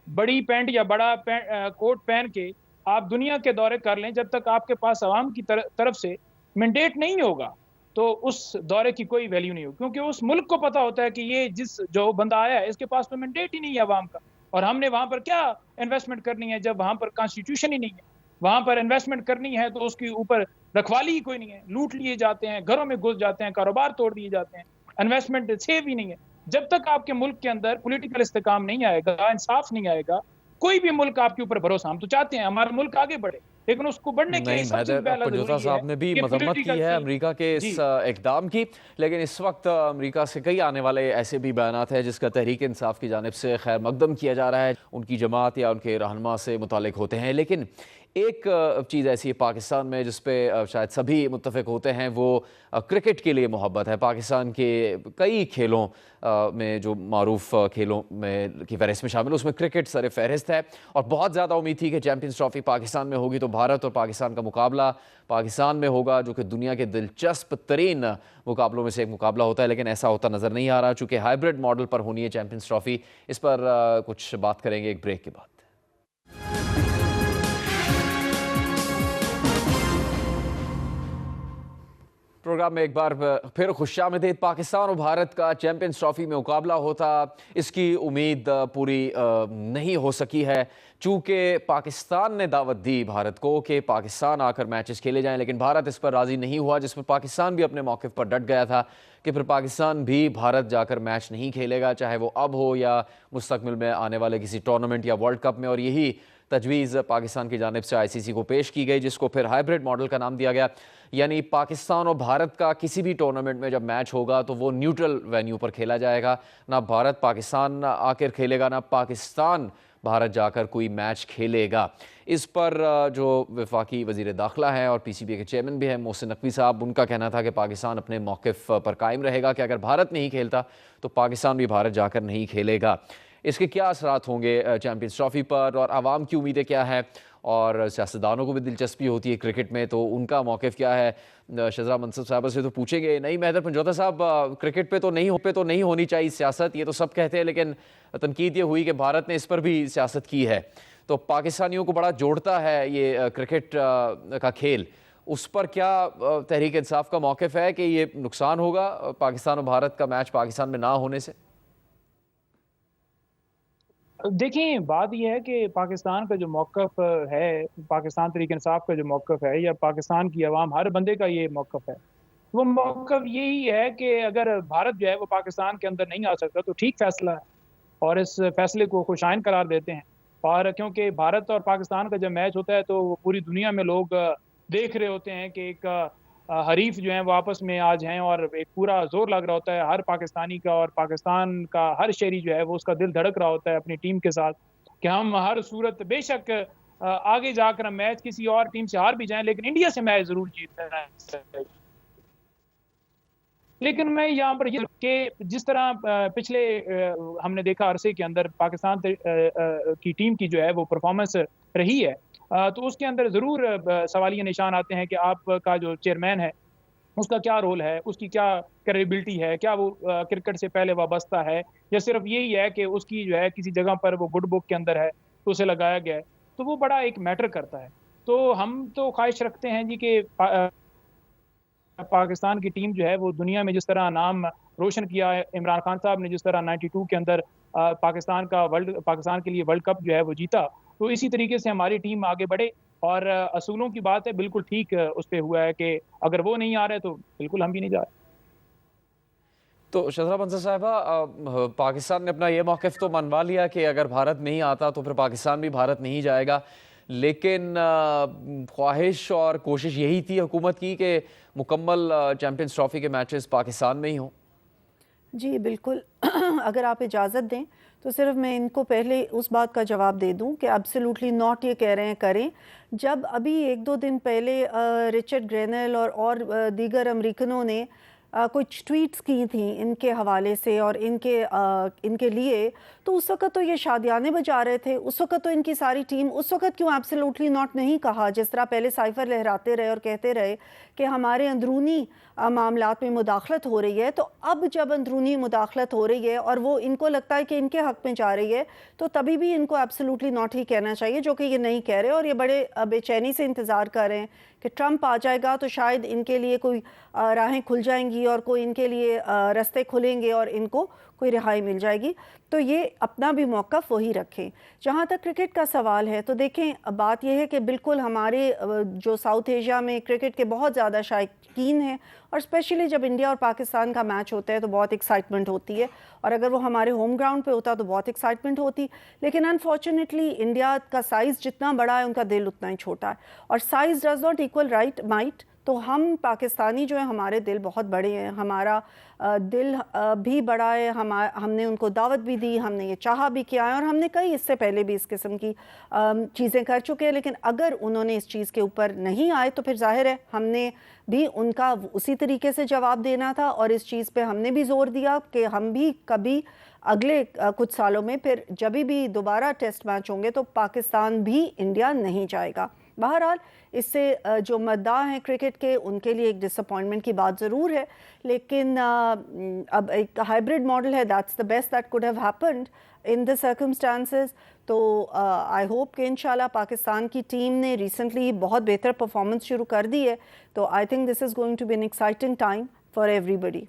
बड़ी पैंट या बड़ा कोट पहन के आप दुनिया के दौरे कर लें, जब तक आपके पास अवाम की तरफ से मैंडेट नहीं होगा तो उस दौरे की कोई वैल्यू नहीं होगी, क्योंकि उस मुल्क को पता होता है कि ये जो बंदा आया है इसके पास तो मैंडेट ही नहीं है अवाम का। और हमने वहां पर क्या इन्वेस्टमेंट करनी है जब वहां पर कॉन्स्टिट्यूशन ही नहीं है? वहां पर इन्वेस्टमेंट करनी है तो उसके ऊपर रखवाली ही कोई नहीं है, लूट लिए जाते हैं, घरों में घुस जाते हैं, कारोबार तोड़ दिए जाते हैं, इन्वेस्टमेंट सेव ही नहीं है। जब तक आपके मुल्क के अंदर पॉलिटिकल इस्तेकाम नहीं आएगा, इंसाफ नहीं आएगा, कोई भी मुल्क आपके ऊपर भरोसा, हम तो चाहते हैं हमारा मुल्क आगे बढ़े, लेकिन उसको बढ़ने के लिए नहीं, सबसे हैदर पहला पंजोता जरूरी है साहब ने भी कि मजम्मत की पॉलिटिकल है चेंज। अमेरिका के इस जी इकदाम की, लेकिन इस वक्त अमेरिका से कई आने वाले ऐसे भी बयानात हैं जिसका तहरीक इंसाफ की जानिब से खैर मकदम किया जा रहा है, उनकी जमात या उनके रहनुमा से मुतालिक होते हैं। लेकिन एक चीज़ ऐसी है पाकिस्तान में जिस पे शायद सभी मुत्तफ़िक होते हैं, वो क्रिकेट के लिए मोहब्बत है। पाकिस्तान के कई खेलों में जो मारूफ खेलों में की फहरिस्त में शामिल है उसमें क्रिकेट सर फहरिस्त है, और बहुत ज़्यादा उम्मीद थी कि चैम्पियंस ट्रॉफी पाकिस्तान में होगी तो भारत और पाकिस्तान का मुकाबला पाकिस्तान में होगा, जो कि दुनिया के दिलचस्प तरीन मुकाबलों में से एक मुकाबला होता है, लेकिन ऐसा होता नज़र नहीं आ रहा। चूँकि हाइब्रिड मॉडल पर होनी है चैम्पियंस ट्रॉफी, इस पर कुछ बात करेंगे एक ब्रेक के बाद। प्रोग्राम में एक बार फिर खुशामदीद। पाकिस्तान और भारत का चैंपियंस ट्रॉफी में मुकाबला होता, इसकी उम्मीद पूरी नहीं हो सकी है, चूँकि पाकिस्तान ने दावत दी भारत को कि पाकिस्तान आकर मैचेस खेले जाएं, लेकिन भारत इस पर राज़ी नहीं हुआ, जिस पर पाकिस्तान भी अपने मौक़िफ़ पर डट गया था कि फिर पाकिस्तान भी भारत जाकर मैच नहीं खेलेगा, चाहे वो अब हो या मुस्तक़बिल में आने वाले किसी टूर्नामेंट या वर्ल्ड कप में। और यही तजवीज़ पाकिस्तान की जानिब से ICC को पेश की गई, जिसको फिर हाइब्रिड मॉडल का नाम दिया गया। यानी पाकिस्तान और भारत का किसी भी टूर्नामेंट में जब मैच होगा तो वो न्यूट्रल वेन्यू पर खेला जाएगा, ना भारत पाकिस्तान आकर खेलेगा, ना पाकिस्तान भारत जाकर कोई मैच खेलेगा। इस पर जो वफाकी वज़ीर दाखिला हैं और PCBA के चेयरमैन भी हैं मोहसिन नकवी साहब, उनका कहना था कि पाकिस्तान अपने मौक़िफ़ पर कायम रहेगा कि अगर भारत नहीं खेलता तो पाकिस्तान भी भारत जाकर नहीं खेलेगा। इसके क्या असरात होंगे चैम्पियंस ट्रॉफी पर, और आवाम की उम्मीदें क्या है, और सियासतदानों को भी दिलचस्पी होती है क्रिकेट में, तो उनका मौक़िफ़ क्या है, शज़रा मनसब साहब से तो पूछेंगे। नहीं महदर पंजोता साहब, क्रिकेट पे तो नहीं होनी चाहिए सियासत, ये तो सब कहते हैं, लेकिन तनकीद ये हुई कि भारत ने इस पर भी सियासत की है, तो पाकिस्तानियों को बड़ा जोड़ता है ये क्रिकेट का खेल। उस पर क्या तहरीक इंसाफ का मौक़िफ़ है कि ये नुकसान होगा पाकिस्तान और भारत का मैच पाकिस्तान में ना होने से? देखिए, बात यह है कि पाकिस्तान का जो मौक़िफ़ है, पाकिस्तान तहरीक इंसाफ का जो मौक़िफ़ है, या पाकिस्तान की अवाम, हर बंदे का ये मौक़िफ़ है, वो मौक़िफ़ यही है कि अगर भारत जो है वो पाकिस्तान के अंदर नहीं आ सकता तो ठीक फ़ैसला है, और इस फ़ैसले को खुशाइन करार देते हैं। और क्योंकि भारत और पाकिस्तान का जब मैच होता है तो पूरी दुनिया में लोग देख रहे होते हैं कि एक हरीफ जो हैं वो आपस में आज हैं, और एक पूरा जोर लग रहा होता है हर पाकिस्तानी का, और पाकिस्तान का हर शहरी जो है वो उसका दिल धड़क रहा होता है अपनी टीम के साथ कि हम हर सूरत, बेशक आगे जाकर हम मैच किसी और टीम से हार भी जाएं, लेकिन इंडिया से मैच जरूर जीतना है। लेकिन मैं यहाँ पर ये कि जिस तरह पिछले हमने देखा अरसे के अंदर पाकिस्तान की टीम की जो है वो परफॉर्मेंस रही है, तो उसके अंदर ज़रूर सवालिया निशान आते हैं कि आपका जो चेयरमैन है उसका क्या रोल है, उसकी क्या क्रेडिबिलिटी है, क्या वो क्रिकेट से पहले वाबस्ता है, या सिर्फ यही है कि उसकी जो है किसी जगह पर वो गुड बुक के अंदर है तो उसे लगाया गया है, तो वो बड़ा एक मैटर करता है। तो हम तो ख्वाहिश रखते हैं जी कि पाकिस्तान की टीम जो है वो दुनिया में जिस तरह नाम रोशन किया है, इमरान खान साहब ने जिस तरह 92 के अंदर पाकिस्तान के लिए वर्ल्ड कप जो है वो जीता, तो इसी तरीके से हमारी टीम आगे बढ़े। और असूलों की बात है, बिल्कुल ठीक उस पे हुआ है कि अगर वो नहीं आ रहे तो बिल्कुल हम भी नहीं जा रहे। तो शजरा बंसर साहिबा, पाकिस्तान ने अपना ये मौक़िफ़ तो मनवा लिया कि अगर भारत नहीं आता तो फिर पाकिस्तान भी भारत नहीं जाएगा, लेकिन ख्वाहिश और कोशिश यही थी हुकूमत की कि मुकम्मल चैम्पियंस ट्रॉफ़ी के मैचेस पाकिस्तान में ही हों। जी बिल्कुल। अगर आप इजाज़त दें तो सिर्फ मैं इनको पहले उस बात का जवाब दे दूं कि एब्सोल्युटली नॉट ये कह रहे हैं करें, जब अभी 1-2 दिन पहले रिचर्ड ग्रेनल और दीगर अमरीकनों ने कुछ ट्वीट्स की थी इनके हवाले से और इनके लिए, तो उस वक़्त तो ये शादियाने बजा रहे थे, उस वक़्त तो इनकी सारी टीम, उस वक़्त क्यों एब्सोल्युटली नॉट नहीं कहा, जिस तरह पहले साइफ़र लहराते रहे और कहते रहे कि हमारे अंदरूनी मामलात में मुदाखलत हो रही है। तो अब जब अंदरूनी मुदाखलत हो रही है और वो इनको लगता है कि इनके हक़ में जा रही है, तो तभी भी इनको एब्सोल्युटली नॉट ही कहना चाहिए, जो कि ये नहीं कह रहे और ये बड़े बेचैनी से इंतज़ार कर रहे हैं कि ट्रंप आ जाएगा तो शायद इनके लिए कोई राहें खुल जाएंगी और कोई इनके लिए रास्ते खुलेंगे और इनको कोई रिहाई मिल जाएगी। तो ये अपना भी मौक़िफ़ वही रखें। जहाँ तक क्रिकेट का सवाल है तो देखें, बात यह है कि बिल्कुल हमारे जो साउथ एशिया में क्रिकेट के बहुत ज़्यादा शायकीन हैं और स्पेशली जब इंडिया और पाकिस्तान का मैच होता है तो बहुत एक्साइटमेंट होती है, और अगर वो हमारे होम ग्राउंड पे होता तो बहुत एक्साइटमेंट होती। लेकिन अनफॉर्चुनेटली इंडिया का साइज़ जितना बड़ा है उनका दिल उतना ही छोटा है, और size does not equal right might. तो हम पाकिस्तानी जो है हमारे दिल बहुत बड़े हैं, हमारा दिल भी बड़ा है, हमने उनको दावत भी दी, हमने ये चाहा भी किया है और हमने कई इससे पहले भी इस किस्म की चीज़ें कर चुके हैं। लेकिन अगर उन्होंने इस चीज़ के ऊपर नहीं आए तो फिर जाहिर है हमने भी उनका उसी तरीके से जवाब देना था, और इस चीज़ पे हमने भी जोर दिया कि हम भी कभी अगले कुछ सालों में फिर जब भी दोबारा टेस्ट मैच होंगे तो पाकिस्तान भी इंडिया नहीं जाएगा। बहरहाल इससे जो मद्दाह हैं क्रिकेट के उनके लिए एक डिसअपॉइंटमेंट की बात ज़रूर है, लेकिन अब एक हाइब्रिड मॉडल है, that's the best that could have happened in the circumstances. तो आई होप कि इंशाल्लाह पाकिस्तान की टीम ने रिसेंटली बहुत बेहतर परफॉर्मेंस शुरू कर दी है, तो I think this is going to be an exciting time for everybody.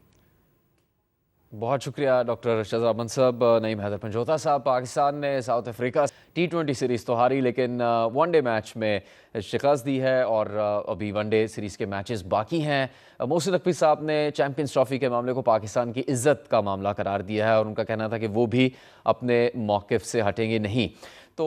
बहुत शुक्रिया डॉक्टर शजरा बंसर। नईम हैदर पंजोता साहब, पाकिस्तान ने साउथ अफ्रीका T20 सीरीज़ तो हारी, लेकिन वनडे मैच में शिकस्त दी है और अभी वनडे सीरीज़ के मैचेस बाकी हैं। मोहसिन नकवी साहब ने चैम्पियंस ट्रॉफ़ी के मामले को पाकिस्तान की इज़्ज़त का मामला करार दिया है और उनका कहना था कि वो भी अपने मौक़िफ़ से हटेंगे नहीं। तो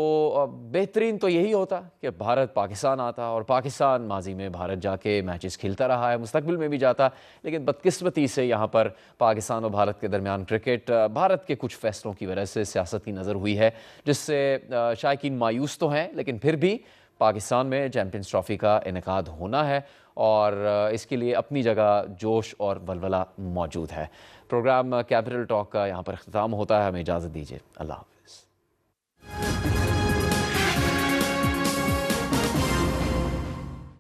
बेहतरीन तो यही होता कि भारत पाकिस्तान आता और पाकिस्तान माजी में भारत जाके मैचेस खेलता रहा है, मुस्तकबिल में भी जाता, लेकिन बदकिस्मती से यहाँ पर पाकिस्तान और भारत के दरमियान क्रिकेट भारत के कुछ फ़ैसलों की वजह से सियासत की नज़र हुई है, जिससे शायकीन मायूस तो हैं, लेकिन फिर भी पाकिस्तान में चैम्पियंस ट्रॉफ़ी का इनेकाद होना है और इसके लिए अपनी जगह जोश और वलवला मौजूद है। प्रोग्राम कैपिटल टॉक का यहाँ पर अख्ताम होता है, हमें इजाज़त दीजिए, अल्लाह हाफ़िज़।